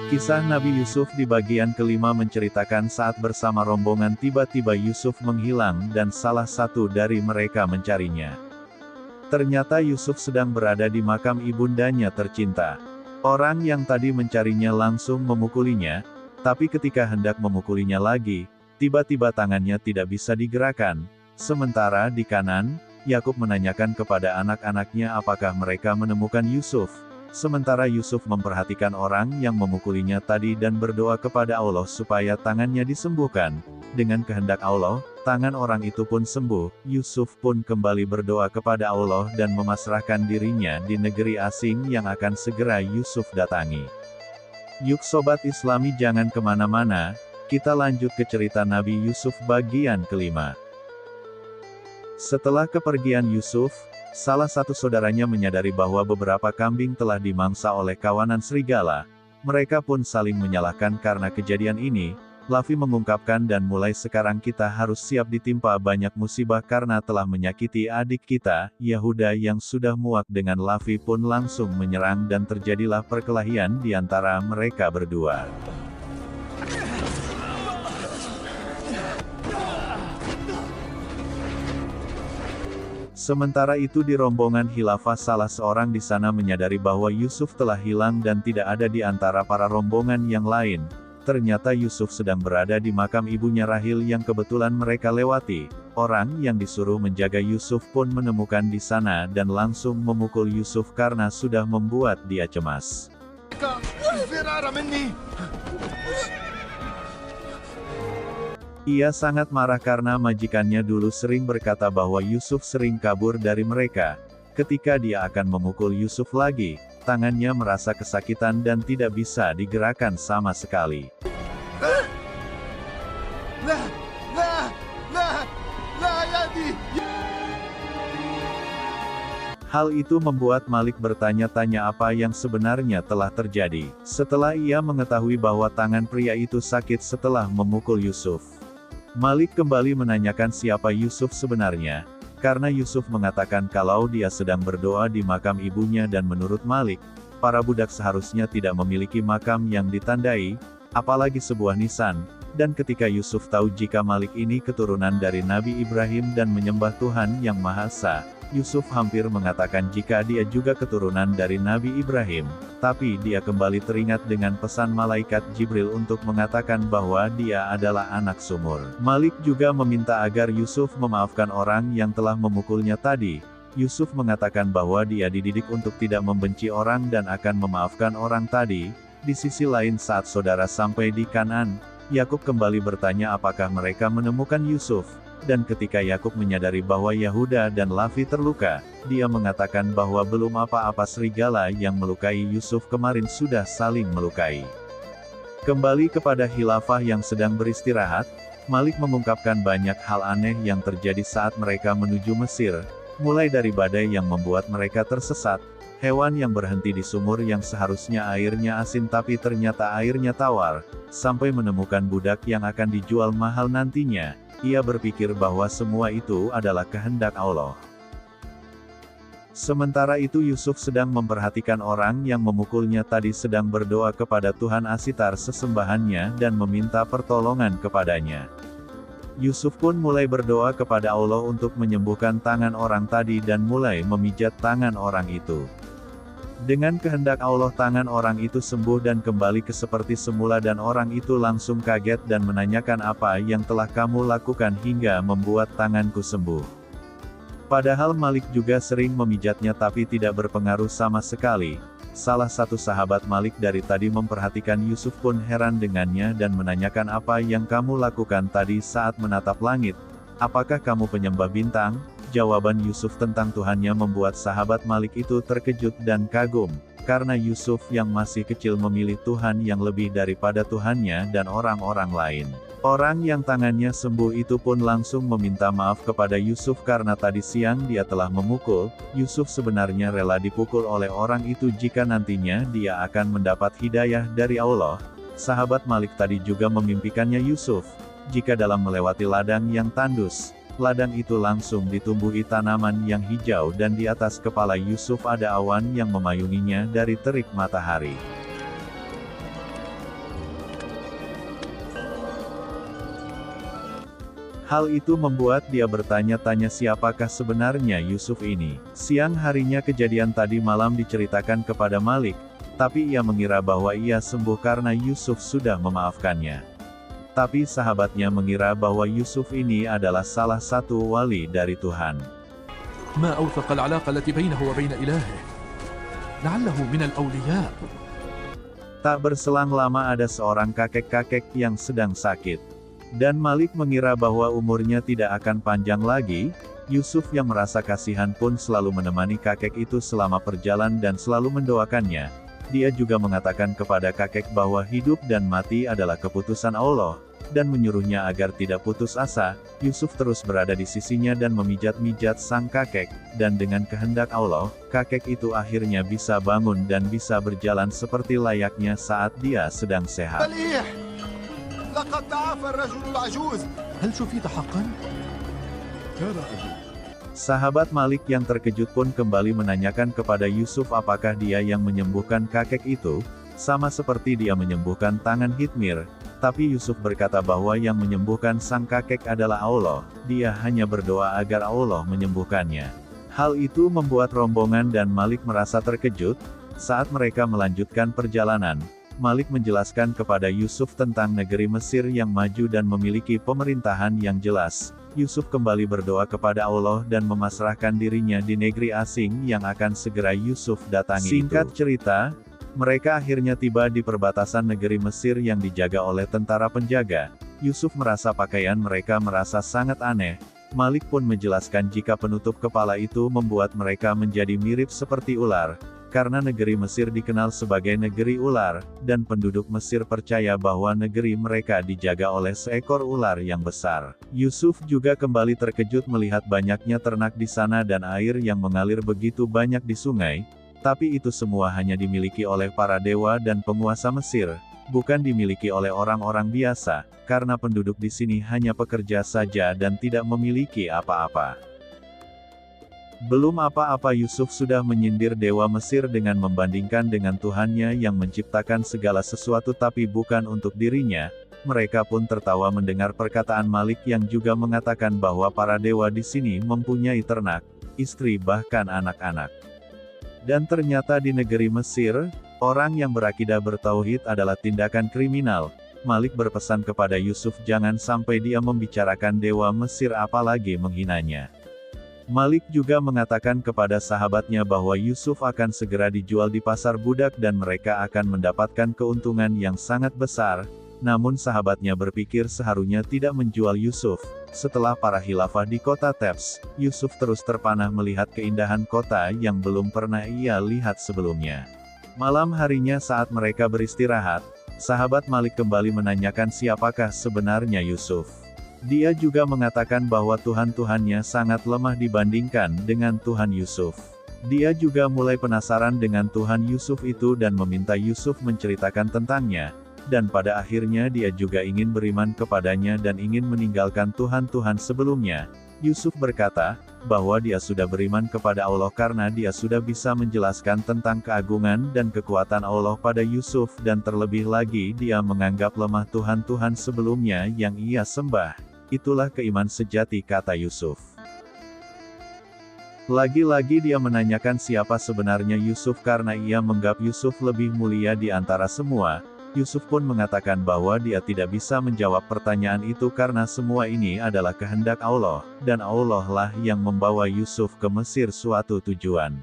Kisah Nabi Yusuf di bagian kelima menceritakan saat bersama rombongan tiba-tiba Yusuf menghilang dan salah satu dari mereka mencarinya. Ternyata Yusuf sedang berada di makam ibundanya tercinta. Orang yang tadi mencarinya langsung memukulinya, tapi ketika hendak memukulinya lagi, tiba-tiba tangannya tidak bisa digerakkan. Sementara di kanan, Yakub menanyakan kepada anak-anaknya apakah mereka menemukan Yusuf. Sementara Yusuf memperhatikan orang yang memukulinya tadi dan berdoa kepada Allah supaya tangannya disembuhkan. Dengan kehendak Allah, tangan orang itu pun sembuh. Yusuf pun kembali berdoa kepada Allah dan memasrahkan dirinya di negeri asing yang akan segera Yusuf datangi. Yuk Sobat Islami, jangan kemana-mana, kita lanjut ke cerita Nabi Yusuf bagian kelima. Setelah kepergian Yusuf, salah satu saudaranya menyadari bahwa beberapa kambing telah dimangsa oleh kawanan serigala. Mereka pun saling menyalahkan karena kejadian ini. Lavi mengungkapkan, dan mulai sekarang kita harus siap ditimpa banyak musibah karena telah menyakiti adik kita. Yahuda yang sudah muak dengan Lavi pun langsung menyerang dan terjadilah perkelahian di antara mereka berdua. Sementara itu di rombongan khilafah salah seorang di sana menyadari bahwa Yusuf telah hilang dan tidak ada di antara para rombongan yang lain. Ternyata Yusuf sedang berada di makam ibunya Rahil yang kebetulan mereka lewati. Orang yang disuruh menjaga Yusuf pun menemukan di sana dan langsung memukul Yusuf karena sudah membuat dia cemas. Ia sangat marah karena majikannya dulu sering berkata bahwa Yusuf sering kabur dari mereka. Ketika dia akan memukul Yusuf lagi, tangannya merasa kesakitan dan tidak bisa digerakkan sama sekali. Hal itu membuat Malik bertanya-tanya apa yang sebenarnya telah terjadi. Setelah ia mengetahui bahwa tangan pria itu sakit setelah memukul Yusuf, Malik kembali menanyakan siapa Yusuf sebenarnya, karena Yusuf mengatakan kalau dia sedang berdoa di makam ibunya dan menurut Malik, para budak seharusnya tidak memiliki makam yang ditandai, apalagi sebuah nisan, dan ketika Yusuf tahu jika Malik ini keturunan dari Nabi Ibrahim dan menyembah Tuhan Yang Maha Esa, Yusuf hampir mengatakan jika dia juga keturunan dari Nabi Ibrahim, tapi dia kembali teringat dengan pesan malaikat Jibril untuk mengatakan bahwa dia adalah anak sumur. Malik juga meminta agar Yusuf memaafkan orang yang telah memukulnya tadi. Yusuf mengatakan bahwa dia dididik untuk tidak membenci orang dan akan memaafkan orang tadi. Di sisi lain saat saudara sampai di Kanaan, Yakub kembali bertanya apakah mereka menemukan Yusuf. Dan ketika Yakub menyadari bahwa Yahuda dan Lavi terluka, dia mengatakan bahwa belum apa-apa serigala yang melukai Yusuf kemarin sudah saling melukai. Kembali kepada khilafah yang sedang beristirahat, Malik mengungkapkan banyak hal aneh yang terjadi saat mereka menuju Mesir, mulai dari badai yang membuat mereka tersesat, hewan yang berhenti di sumur yang seharusnya airnya asin tapi ternyata airnya tawar, sampai menemukan budak yang akan dijual mahal nantinya. Ia berpikir bahwa semua itu adalah kehendak Allah. Sementara itu Yusuf sedang memperhatikan orang yang memukulnya tadi sedang berdoa kepada Tuhan Asitar sesembahannya dan meminta pertolongan kepadanya. Yusuf pun mulai berdoa kepada Allah untuk menyembuhkan tangan orang tadi dan mulai memijat tangan orang itu. Dengan kehendak Allah tangan orang itu sembuh dan kembali ke seperti semula dan orang itu langsung kaget dan menanyakan apa yang telah kamu lakukan hingga membuat tanganku sembuh. Padahal Malik juga sering memijatnya tapi tidak berpengaruh sama sekali. Salah satu sahabat Malik dari tadi memperhatikan Yusuf pun heran dengannya dan menanyakan apa yang kamu lakukan tadi saat menatap langit. Apakah kamu penyembah bintang? Jawaban Yusuf tentang Tuhannya membuat sahabat Malik itu terkejut dan kagum, karena Yusuf yang masih kecil memilih Tuhan yang lebih daripada Tuhannya dan orang-orang lain. Orang yang tangannya sembuh itu pun langsung meminta maaf kepada Yusuf karena tadi siang dia telah memukul. Yusuf sebenarnya rela dipukul oleh orang itu jika nantinya dia akan mendapat hidayah dari Allah. Sahabat Malik tadi juga memimpikannya Yusuf, jika dalam melewati ladang yang tandus, ladang itu langsung ditumbuhi tanaman yang hijau dan di atas kepala Yusuf ada awan yang memayunginya dari terik matahari. Hal itu membuat dia bertanya-tanya siapakah sebenarnya Yusuf ini. Siang harinya kejadian tadi malam diceritakan kepada Malik, tapi ia mengira bahwa ia sembuh karena Yusuf sudah memaafkannya. Tapi sahabatnya mengira bahwa Yusuf ini adalah salah satu wali dari Tuhan. ما أوثق العلاقة التي بينه وبين إلهه لعله من الأولياء. Tak berselang lama ada seorang kakek-kakek yang sedang sakit. Dan Malik mengira bahwa umurnya tidak akan panjang lagi. Yusuf yang merasa kasihan pun selalu menemani kakek itu selama perjalanan dan selalu mendoakannya. Dia juga mengatakan kepada kakek bahwa hidup dan mati adalah keputusan Allah, dan menyuruhnya agar tidak putus asa. Yusuf terus berada di sisinya dan memijat-mijat sang kakek, dan dengan kehendak Allah, kakek itu akhirnya bisa bangun dan bisa berjalan seperti layaknya saat dia sedang sehat. لقد تعافى الرجل العجوز. هل شفيت حقا؟ كان أبي. Sahabat Malik yang terkejut pun kembali menanyakan kepada Yusuf apakah dia yang menyembuhkan kakek itu, sama seperti dia menyembuhkan tangan Hitmir. Tapi Yusuf berkata bahwa yang menyembuhkan sang kakek adalah Allah, dia hanya berdoa agar Allah menyembuhkannya. Hal itu membuat rombongan dan Malik merasa terkejut. Saat mereka melanjutkan perjalanan, Malik menjelaskan kepada Yusuf tentang negeri Mesir yang maju dan memiliki pemerintahan yang jelas. Yusuf kembali berdoa kepada Allah dan memasrahkan dirinya di negeri asing yang akan segera Yusuf datangi. Singkat cerita, mereka akhirnya tiba di perbatasan negeri Mesir yang dijaga oleh tentara penjaga. Yusuf merasa pakaian mereka merasa sangat aneh. Malik pun menjelaskan jika penutup kepala itu membuat mereka menjadi mirip seperti ular. Karena negeri Mesir dikenal sebagai negeri ular, dan penduduk Mesir percaya bahwa negeri mereka dijaga oleh seekor ular yang besar. Yusuf juga kembali terkejut melihat banyaknya ternak di sana dan air yang mengalir begitu banyak di sungai, tapi itu semua hanya dimiliki oleh para dewa dan penguasa Mesir, bukan dimiliki oleh orang-orang biasa, karena penduduk di sini hanya pekerja saja dan tidak memiliki apa-apa. Belum apa-apa Yusuf sudah menyindir dewa Mesir dengan membandingkan dengan Tuhannya yang menciptakan segala sesuatu tapi bukan untuk dirinya. Mereka pun tertawa mendengar perkataan Malik yang juga mengatakan bahwa para dewa di sini mempunyai ternak, istri bahkan anak-anak. Dan ternyata di negeri Mesir, orang yang berakidah bertauhid adalah tindakan kriminal. Malik berpesan kepada Yusuf jangan sampai dia membicarakan dewa Mesir apalagi menghinanya. Malik juga mengatakan kepada sahabatnya bahwa Yusuf akan segera dijual di pasar budak dan mereka akan mendapatkan keuntungan yang sangat besar. Namun sahabatnya berpikir seharusnya tidak menjual Yusuf. Setelah para khilafah di kota Thebes, Yusuf terus terpanah melihat keindahan kota yang belum pernah ia lihat sebelumnya. Malam harinya saat mereka beristirahat, sahabat Malik kembali menanyakan siapakah sebenarnya Yusuf. Dia juga mengatakan bahwa Tuhan-Tuhannya sangat lemah dibandingkan dengan Tuhan Yusuf. Dia juga mulai penasaran dengan Tuhan Yusuf itu dan meminta Yusuf menceritakan tentangnya, dan pada akhirnya dia juga ingin beriman kepadanya dan ingin meninggalkan Tuhan-Tuhan sebelumnya. Yusuf berkata, bahwa dia sudah beriman kepada Allah karena dia sudah bisa menjelaskan tentang keagungan dan kekuatan Allah pada Yusuf dan terlebih lagi dia menganggap lemah Tuhan-Tuhan sebelumnya yang ia sembah. Itulah keiman sejati kata Yusuf. Lagi-lagi dia menanyakan siapa sebenarnya Yusuf karena ia menganggap Yusuf lebih mulia di antara semua. Yusuf pun mengatakan bahwa dia tidak bisa menjawab pertanyaan itu karena semua ini adalah kehendak Allah, dan Allah lah yang membawa Yusuf ke Mesir suatu tujuan.